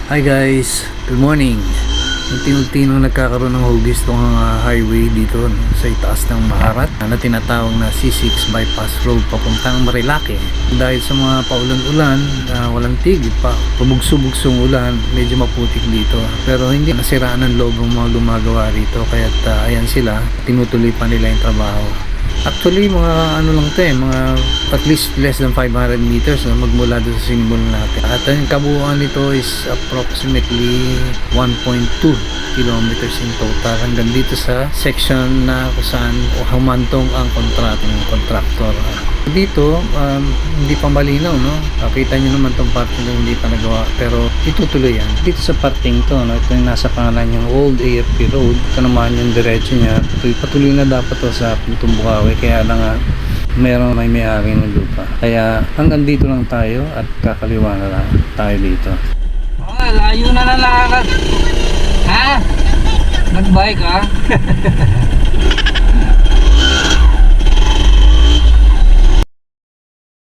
Hi guys, good morning. Unti-unti nung nagkakaroon ng hugis tong highway dito sa itaas ng Maharat na tinatawag na C6 Bypass Road papuntang Marilake. Dahil sa mga paulan-ulan, walang tigil pa, pabugso-bugsong ulan, medyo maputik dito. Pero hindi nasiraan ng loob ng mga gumagawa rito, kaya ayan sila, tinutuloy pa nila yung trabaho. Actually, mga ano lang to mga at least less than 500 meters magmula doon sa sinimula natin. At ang kabuuan nito is approximately 1.2 kilometers in total hanggang dito sa section na kung saan humantong ang contractor. Dito, hindi pa malinaw, no? Kita nyo naman itong parting na hindi pa nagawa, pero itutuloy yan. Dito sa parting to, no? Ito yung nasa pangalan yung Old AFP Road. Ito naman yung diretso niya. Patuloy na dapat to sa Puntong Bukawi, kaya lang may may-ari ng lupa. Kaya hanggang dito lang tayo at kakaliwa na lang tayo dito. Layo na nakaka... Ha? Nag-bike ha?